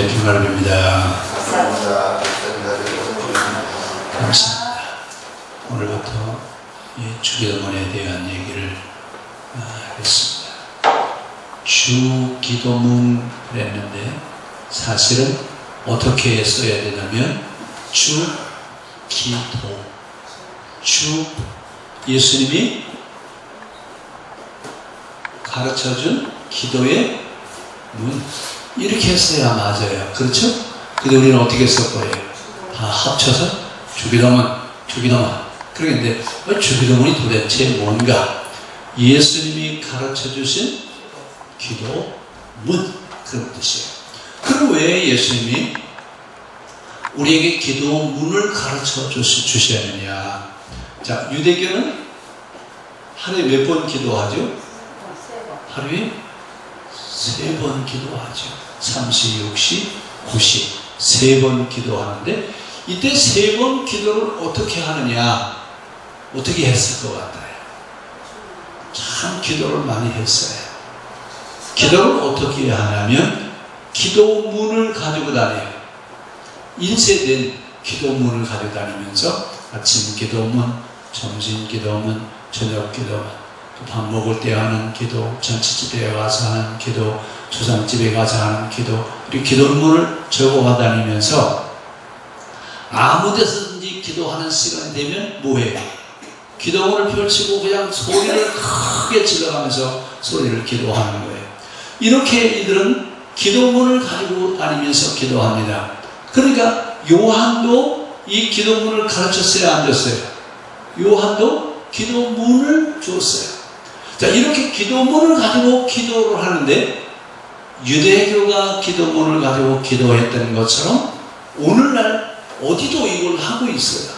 주님의 평안을 빕니다. 감사합니다. 오늘부터 이 주기도문에 대한 얘기를 하겠습니다. 주기도문 그랬는데 사실은 어떻게 써야 되냐면 주기도, 예수님이 가르쳐준 기도의 문, 이렇게 써야 맞아요. 그렇죠? 근데 우리는 어떻게 썼거예요? 다 합쳐서 주기도문. 그러겠는데 주기도문이 도대체 뭔가? 예수님이 가르쳐주신 기도문, 그런 뜻이에요. 그럼 왜 예수님이 우리에게 기도문을 가르쳐 주셔야 하느냐? 자, 유대교는 하루에 몇 번 기도하죠? 하루에 3번 기도하죠. 3시, 6시, 9시 3번 기도하는데, 이때 3번 기도를 어떻게 하느냐? 어떻게 했을 것 같아요? 참 기도를 많이 했어요. 기도를 어떻게 하냐면 기도문을 가지고 다녀요. 인쇄된 기도문을 가지고 다니면서 아침 기도문, 점심 기도문, 저녁 기도문, 밥 먹을 때 하는 기도, 잔치집에 가서 하는 기도, 초상집에 가서 하는 기도, 이 기도문을 적어가 다니면서 아무 데서든지 기도하는 시간이 되면 뭐해요? 기도문을 펼치고 그냥 소리를 크게 질러가면서 소리를 기도하는 거예요. 이렇게 이들은 기도문을 가지고 다니면서 기도합니다. 그러니까 요한도 이 기도문을 가르쳤어요, 안 줬어요? 요한도 기도문을 줬어요. 자, 이렇게 기도문을 가지고 기도를 하는데, 유대교가 기도문을 가지고 기도했던 것처럼 오늘날 어디도 이걸 하고 있어요.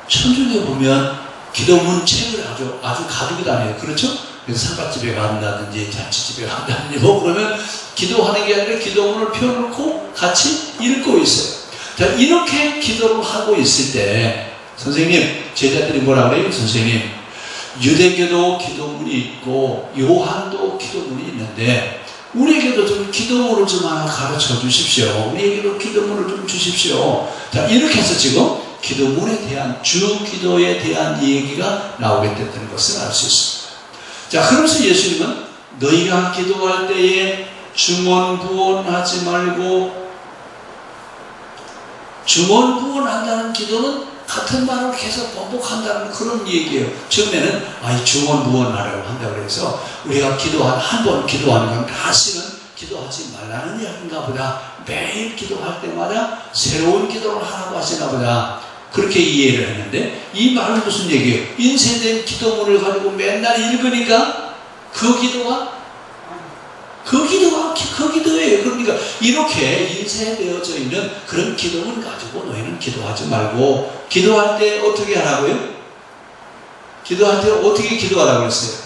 천주교에 보면 기도문 책을 아주 가지고 다녀요. 그렇죠? 그래서 사과집에 간다든지 잔치집에 간다든지 뭐 그러면 기도하는 게 아니라 기도문을 펴놓고 같이 읽고 있어요. 자, 이렇게 기도를 하고 있을 때 선생님, 제자들이 뭐라 그래요? 선생님, 유대교도 기도문이 있고 요한도 기도문이 있는데 우리에게도 좀 기도문을 좀 하나 가르쳐 주십시오. 우리에게도 기도문을 좀 주십시오. 자, 이렇게 해서 지금 기도문에 대한, 주기도에 대한 얘기가 나오게 됐다는 것을 알 수 있습니다. 자, 그러면서 예수님은 너희가 기도할 때에 중언부언하지 말고, 중언부언한다는 기도는 같은 말을 계속 반복한다는 그런 얘기예요. 처음에는 이 중언부언하라고 한다고 해서 우리가 한 번 기도하는 건 다시는 기도하지 말라는 이야기인가 보다. 매일 기도할 때마다 새로운 기도를 하라고 하시나 보다. 그렇게 이해를 했는데, 이 말은 무슨 얘기예요? 인쇄된 기도문을 가지고 맨날 읽으니까 그 기도예요. 그러니까 이렇게 인쇄되어져 있는 그런 기도문 가지고 너희는 기도하지 말고, 기도할 때 어떻게 하라고요? 기도할 때 어떻게 기도하라고 했어요?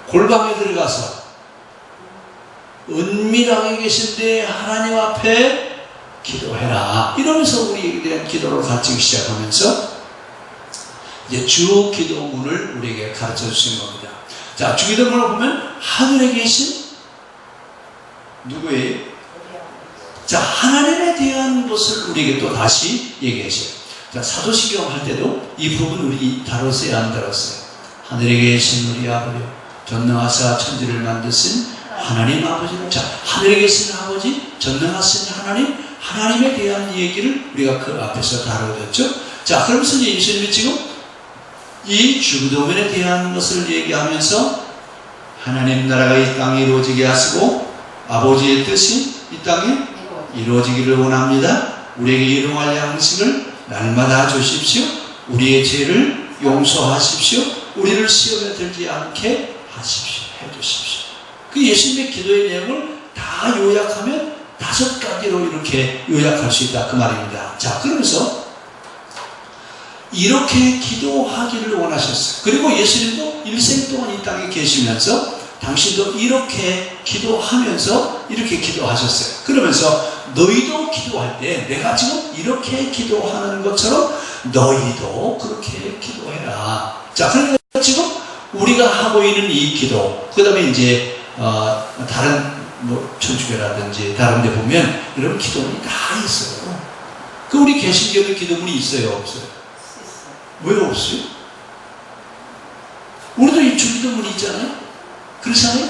골방에 들어가서 은밀하게 계신데 하나님 앞에 기도해라. 이러면서 우리에 대한 기도를 가르치기 시작하면서 이제 주 기도문을 우리에게 가르쳐 주신 겁니다. 자, 주 기도문을 보면 하늘에 계신 누구예요? 자, 하나님에 대한 것을 우리에게 또 다시 얘기하셔요. 자, 사도신경 할 때도 이 부분 우리 다뤘어요, 안 다뤘어요? 하늘에 계신 우리 아버지, 전능하사 천지를 만드신 하나님 아버지를, 자, 하늘에 계신 아버지, 전능하신 하나님에 대한 얘기를 우리가 그 앞에서 다루었죠. 자, 그러면서 이제 예수님이 지금 이 주기도문에 대한 것을 얘기하면서 하나님 나라가 이 땅에 이루어지게 하시고 아버지의 뜻이 이 땅에 이루어지기를 원합니다. 우리에게 일용할 양식을 날마다 주십시오. 우리의 죄를 용서하십시오. 우리를 시험에 들지 않게 하십시오. 해주십시오. 그 예수님의 기도의 내용을 다 요약하면 5가지로 이렇게 요약할 수 있다, 그 말입니다. 자, 그러면서 이렇게 기도하기를 원하셨어요. 그리고 예수님도 일생 동안 이 땅에 계시면서 당신도 이렇게 기도하면서 이렇게 기도하셨어요. 그러면서 너희도 기도할 때 내가 지금 이렇게 기도하는 것처럼 너희도 그렇게 기도해라. 자, 그러니까 지금 우리가 하고 있는 이 기도, 그 다음에 이제 다른 뭐 천주교라든지 다른 데 보면 이런 기도문이 다 있어요. 그 우리 개신교는 기도문이 있어요, 없어요? 왜 없어요? 우리도 이 주기도문이 있잖아요. 그렇잖아요?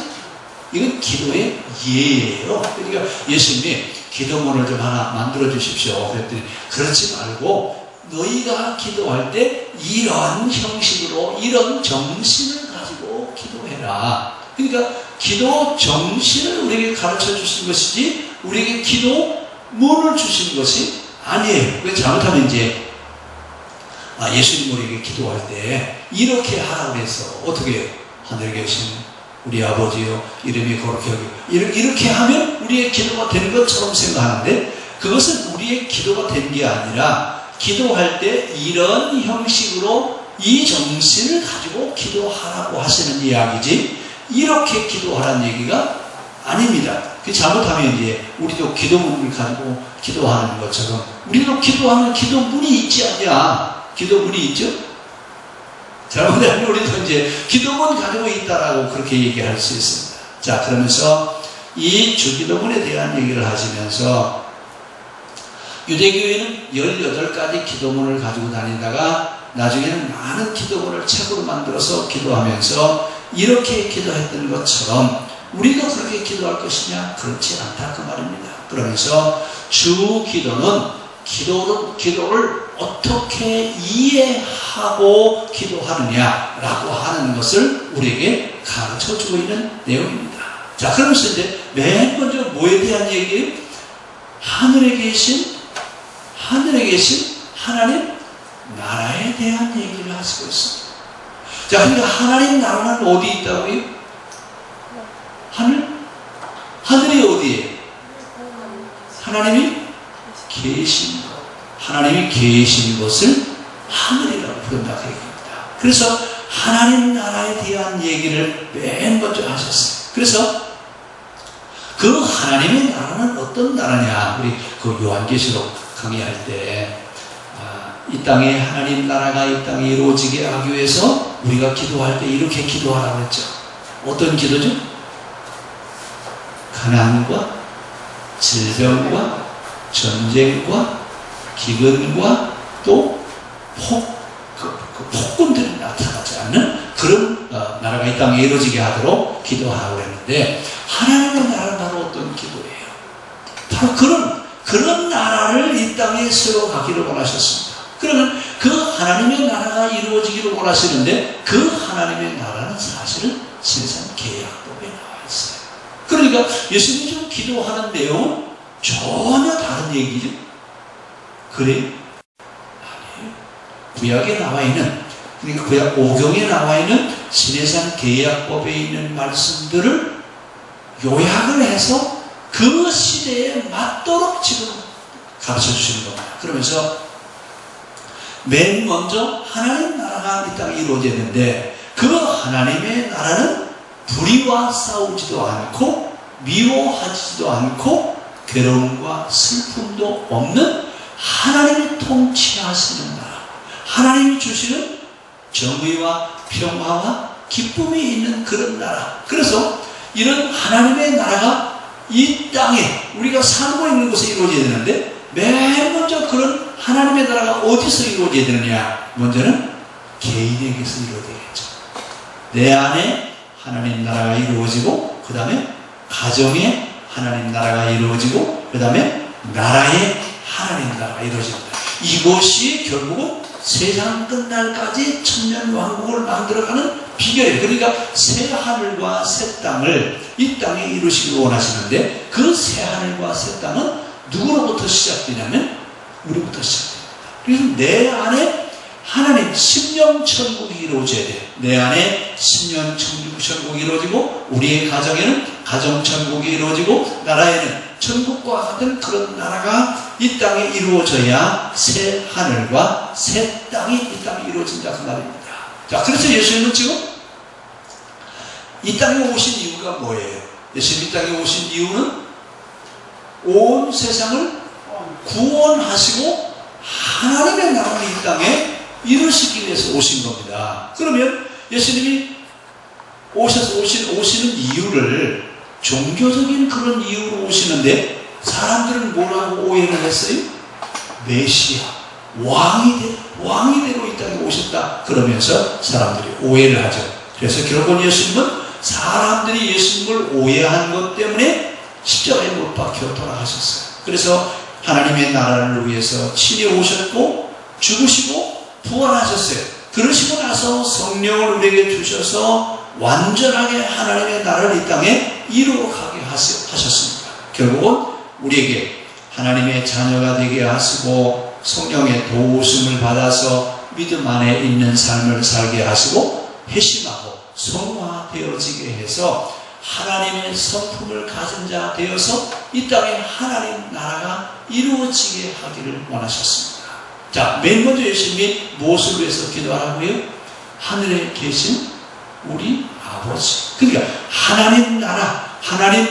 이건 기도의 예예요. 그러니까 예수님이 기도문을 좀 하나 만들어 주십시오. 그랬더니 그렇지 말고 너희가 기도할 때 이런 형식으로 이런 정신을 가지고 기도해라. 그러니까 기도 정신을 우리에게 가르쳐 주신 것이지 우리에게 기도문을 주신 것이 아니에요. 왜 잘못하면 이제 예수님 우리에게 기도할 때 이렇게 하라고 해서 어떻게 해요? 하늘에 계신 우리 아버지요 이름이 거룩히 여기고 이렇게 하면 우리의 기도가 되는 것처럼 생각하는데 그것은 우리의 기도가 된 게 아니라 기도할 때 이런 형식으로 이 정신을 가지고 기도하라고 하시는 이야기지 이렇게 기도하라는 얘기가 아닙니다. 그 잘못하면 이제 우리도 기도문을 가지고 기도하는 것처럼 우리도 기도하면 기도문이 있지 않냐? 기도문이 있죠? 잘못하면 우리도 이제 기도문 가지고 있다라고 그렇게 얘기할 수 있습니다. 자, 그러면서 이 주기도문에 대한 얘기를 하시면서 유대교회는 18가지 기도문을 가지고 다니다가 나중에는 많은 기도문을 책으로 만들어서 기도하면서 이렇게 기도했던 것처럼 우리도 그렇게 기도할 것이냐? 그렇지 않다 그 말입니다. 그러면서 주기도는 기도를 어떻게 이해하고 기도하느냐라고 하는 것을 우리에게 가르쳐주고 있는 내용입니다. 자, 그러면서 이제 맨 먼저 뭐에 대한 얘기예요? 하늘에 계신 하나님 나라에 대한 얘기를 하시고 있습니다. 자, 그러니까 하나님 나라는 어디 있다고요? 하늘이 어디예요? 하나님이 계신 것. 하나님이 계신 것을 하늘이라고 부른다 그 얘기입니다. 그래서 하나님 나라에 대한 얘기를 맨 먼저 하셨어요. 그래서 그 하나님의 나라는 어떤 나라냐? 우리 그 요한계시록 강의할 때 이 땅에 하나님 나라가 이 땅에 이루어지게 하기 위해서 우리가 기도할 때 이렇게 기도하라고 했죠. 어떤 기도죠? 가난과 질병과 전쟁과 기근과 또 폭군들이 나타나지 않는 그런 나라가 이 땅에 이루어지게 하도록 기도하라고 했는데 하나님의 나라는 바로 어떤 기도예요? 바로 그런 나라를 이 땅에 세워가기를 원하셨습니다. 그러면 그 하나님의 나라가 이루어지기를 원하시는데 그 하나님의 나라는 사실은 세상 계약법에 나와 있어요. 그러니까 예수님이 지금 기도하는 내용은 전혀 다른 얘기죠. 그래요? 아니에요. 구약에 나와 있는, 그러니까 구약 5경에 나와 있는 신해산 계약법에 있는 말씀들을 요약을 해서 그 시대에 맞도록 지금 가르쳐 주시는 겁니다. 그러면서 맨 먼저 하나님 나라가 이 땅에 이루어졌는데 그 하나님의 나라는 불의와 싸우지도 않고 미워하지도 않고 괴로움과 슬픔도 없는 하나님이 통치하시는 나라, 하나님이 주시는 정의와 평화와 기쁨이 있는 그런 나라. 그래서 이런 하나님의 나라가 이 땅에 우리가 살고 있는 곳에 이루어져야 되는데 맨 먼저 그런 하나님의 나라가 어디서 이루어져야 되느냐? 먼저는 개인에게서 이루어져야겠죠. 내 안에 하나님 나라가 이루어지고 그 다음에 가정에 하나님 나라가 이루어지고 그 다음에 나라에 하나님 나라가 이루어집니다. 이것이 결국은 세상 끝날까지 천년왕국을 만들어가는 비결이에요. 그러니까 새 하늘과 새 땅을 이 땅에 이루시길 원하시는데 그 새 하늘과 새 땅은 누구로부터 시작되냐면 우리부터 시작됩니다. 그래서 내 안에 하나님 심령천국이 이루어져야 돼요. 내 안에 심령천국이 이루어지고 우리의 가정에는 가정천국이 이루어지고 나라에는 천국과 같은 그런 나라가 이 땅에 이루어져야 새 하늘과 새 땅이 이 땅에 이루어진다 그 말입니다. 자, 그래서 예수님은 지금 이 땅에 오신 이유가 뭐예요? 예수님 이 땅에 오신 이유는 온 세상을 구원하시고 하나님의 나라를 이 땅에 이루시기 위해서 오신 겁니다. 그러면 예수님이 오시는 이유를 종교적인 그런 이유로 오시는데 사람들은 뭐라고 오해를 했어요? 메시아, 왕이 되고 이 땅에 오셨다 그러면서 사람들이 오해를 하죠. 그래서 결국은 예수님은 사람들이 예수님을 오해한 것 때문에 십자가에 못 박혀 돌아가셨어요. 그래서 하나님의 나라를 위해서 친히 오셨고 죽으시고 부활하셨어요. 그러시고 나서 성령을 우리에게 주셔서 완전하게 하나님의 나라를 이 땅에 이루어가게 하셨습니다. 결국은 우리에게 하나님의 자녀가 되게 하시고 성령의 도우심을 받아서 믿음 안에 있는 삶을 살게 하시고 회심하고 성화되어지게 해서 하나님의 성품을 가진 자 되어서 이 땅에 하나님 나라가 이루어지게 하기를 원하셨습니다. 자, 맨 먼저 예수님이 무엇을 위해서 기도하라고요? 하늘에 계신 우리 아버지. 그러니까 하나님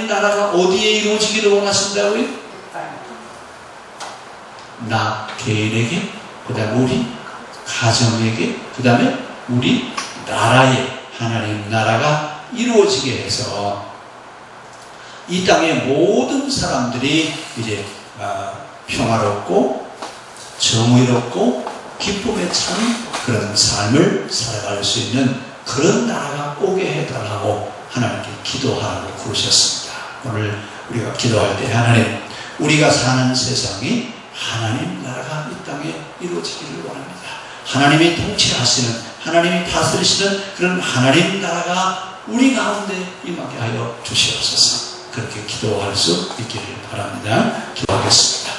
나라가 어디에 이루어지기를 원하신다고요? 나 개인에게, 그 다음에 우리 가정에게, 그 다음에 우리 나라에 하나님 나라가 이루어지게 해서 이 땅의 모든 사람들이 이제 평화롭고 정의롭고 기쁨에 찬 그런 삶을 살아갈 수 있는 그런 나라가 오게 해달라고 하나님께 기도하라고 부르셨습니다. 오늘 우리가 기도할 때 하나님, 우리가 사는 세상이 하나님 나라가 이 땅에 이루어지기를 원합니다. 하나님이 통치하시는, 하나님이 다스리시는 그런 하나님 나라가 우리 가운데 임하게 하여 주시옵소서. 그렇게 기도할 수 있기를 바랍니다. 기도하겠습니다.